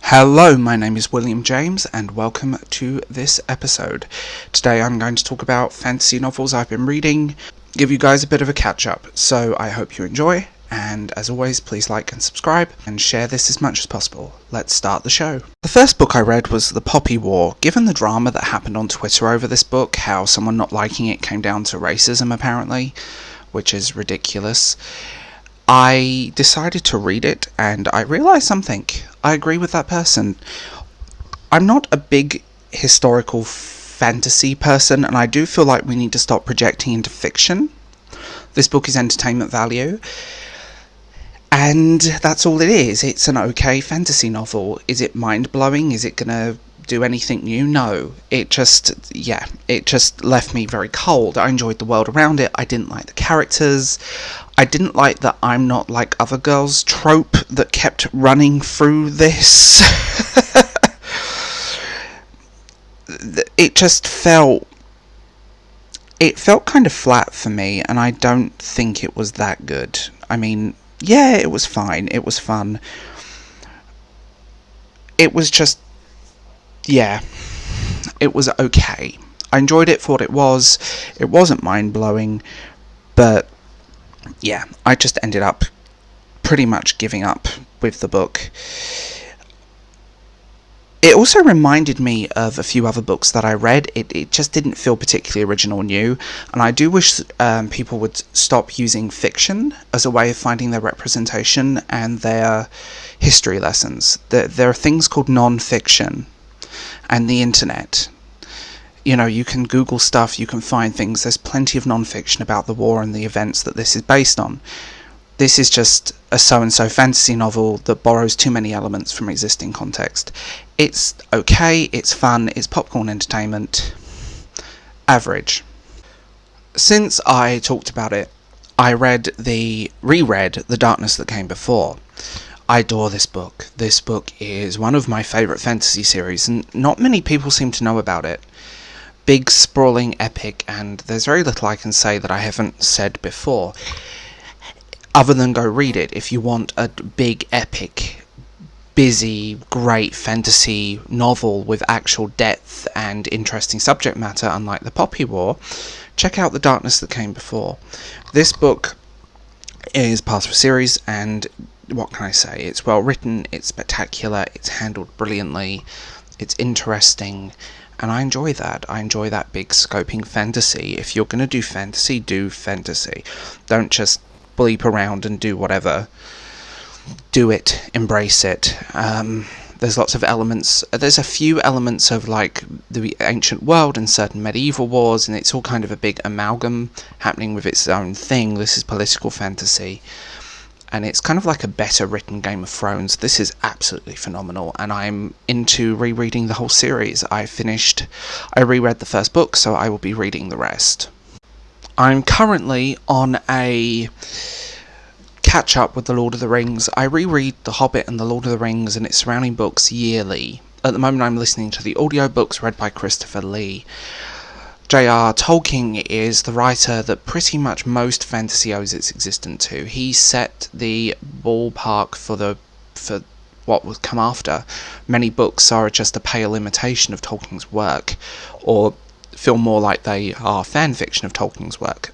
Hello, my name is William James and welcome to this episode. Today I'm going to talk about fantasy novels I've been reading, give you guys a bit of a catch up, so I hope you enjoy, and as always please like and subscribe and share this as much as possible. Let's start the show. The first book I read was The Poppy War. Given the drama that happened on Twitter over this book, how someone not liking it came down to racism apparently, which is ridiculous, I decided to read it, and I realised something. I agree with that person. I'm not a big historical fantasy person, and I do feel like we need to stop projecting into fiction. This book is entertainment value, and that's all it is. It's an okay fantasy novel. Is it mind-blowing? Is it gonna do anything new? No. It just left me very cold. I enjoyed the world around it. I didn't like the characters. I didn't like the I'm not like other girls trope that kept running through this. It just felt kind of flat for me, and I don't think it was that good. I mean, yeah, it was fine. It was fun. It was just, yeah, it was okay. I enjoyed it for what it was. It wasn't mind-blowing, but yeah, I just ended up pretty much giving up with the book. It also reminded me of a few other books that I read. It just didn't feel particularly original or new, and I do wish people would stop using fiction as a way of finding their representation and their history lessons. There are things called non-fiction and the internet. You know, you can Google stuff, you can find things. There's plenty of non-fiction about the war and the events that this is based on. This is just a so-and-so fantasy novel that borrows too many elements from existing context. It's okay, it's fun, it's popcorn entertainment. Average. Since I talked about it, I reread The Darkness That Came Before. I adore this book. This book is one of my favourite fantasy series, and not many people seem to know about it. Big, sprawling epic, and there's very little I can say that I haven't said before, other than go read it. If you want a big, epic, busy, great fantasy novel with actual depth and interesting subject matter, unlike The Poppy War, check out The Darkness That Came Before. This book is part of a series, and what can I say? It's well written, it's spectacular, it's handled brilliantly, it's interesting, and I enjoy that. I enjoy that big scoping fantasy. If you're going to do fantasy, do fantasy. Don't just bleep around and do whatever. Do it. Embrace it. There's lots of elements. There's a few elements of like the ancient world and certain medieval wars, and it's all kind of a big amalgam happening with its own thing. This is political fantasy, and it's kind of like a better written Game of Thrones. This is absolutely phenomenal, and I'm into rereading the whole series. I reread the first book, so I will be reading the rest. I'm currently on a catch up with The Lord of the Rings. I reread The Hobbit and The Lord of the Rings and its surrounding books yearly. At the moment I'm listening to the audiobooks read by Christopher Lee. J.R. Tolkien is the writer that pretty much most fantasy owes its existence to. He set the ballpark for what would come after. Many books are just a pale imitation of Tolkien's work, or feel more like they are fan fiction of Tolkien's work.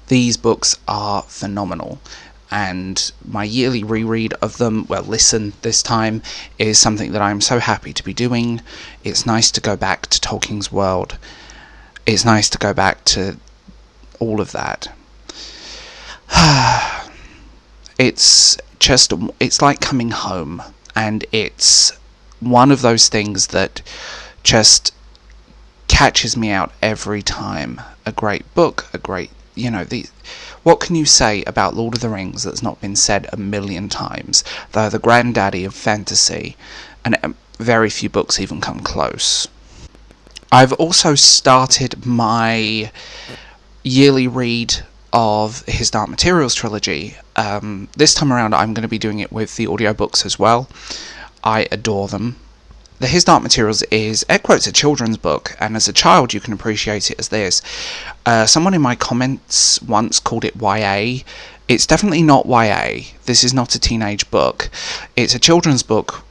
These books are phenomenal, and my yearly reread of them, well, listen this time, is something that I'm so happy to be doing. It's nice to go back to Tolkien's world. It's nice to go back to all of that. It's like coming home, and it's one of those things that just catches me out every time. A great book, what can you say about Lord of the Rings that's not been said a million times? They're the granddaddy of fantasy, and very few books even come close. I've also started my yearly read of his Dark Materials trilogy. This time around I'm going to be doing it with the audiobooks as well. I adore them. The His Dark Materials is, air quotes, a children's book, and as a child you can appreciate it as this. Someone in my comments once called it YA. It's definitely not YA. This is not a teenage book. It's a children's book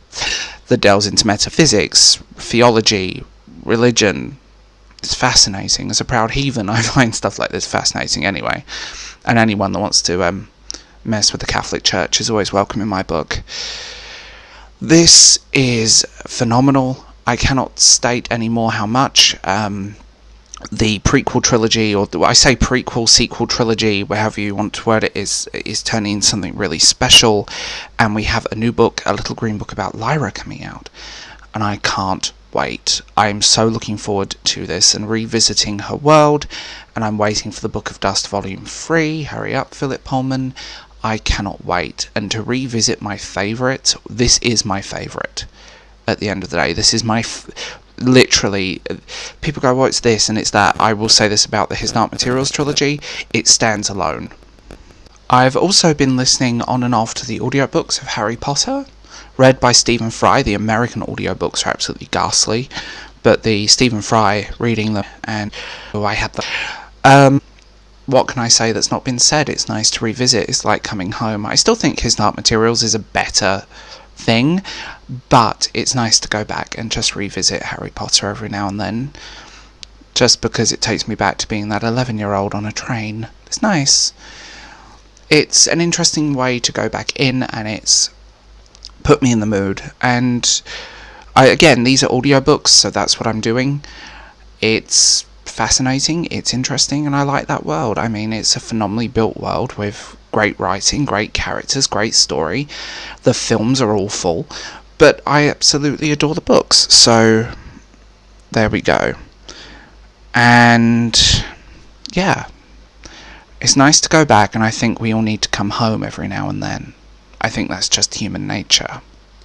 that delves into metaphysics, theology, religion. It's fascinating. As a proud heathen, I find stuff like this fascinating anyway. And anyone that wants to mess with the Catholic Church is always welcome in my book. This is phenomenal. I cannot state any more how much. The prequel trilogy, or I say prequel, sequel trilogy, wherever you want to word it, is turning into something really special. And we have a new book, a little green book about Lyra coming out. And I can't wait. I'm so looking forward to this and revisiting her world. And I'm waiting for the Book of Dust Volume 3. Hurry up, Philip Pullman. I cannot wait. And to revisit my favourite, this is my favourite at the end of the day. This is my... literally, people go, what's this and it's that. I will say this about the His Dark Materials trilogy. It stands alone. I've also been listening on and off to the audiobooks of Harry Potter, read by Stephen Fry. The American audiobooks are absolutely ghastly, but the Stephen Fry reading them, and I had the... what can I say that's not been said? It's nice to revisit. It's like coming home. I still think His Dark Materials is a better thing, but it's nice to go back and just revisit Harry Potter every now and then, just because it takes me back to being that 11-year-old on a train. It's nice. It's an interesting way to go back in, and it's put me in the mood. And again, these are audiobooks, so that's what I'm doing. It's fascinating, it's interesting, and I like that world. I mean, it's a phenomenally built world with great writing, great characters, great story. The films are awful, but I absolutely adore the books. So there we go. And yeah, it's nice to go back, and I think we all need to come home every now and then. I think that's just human nature.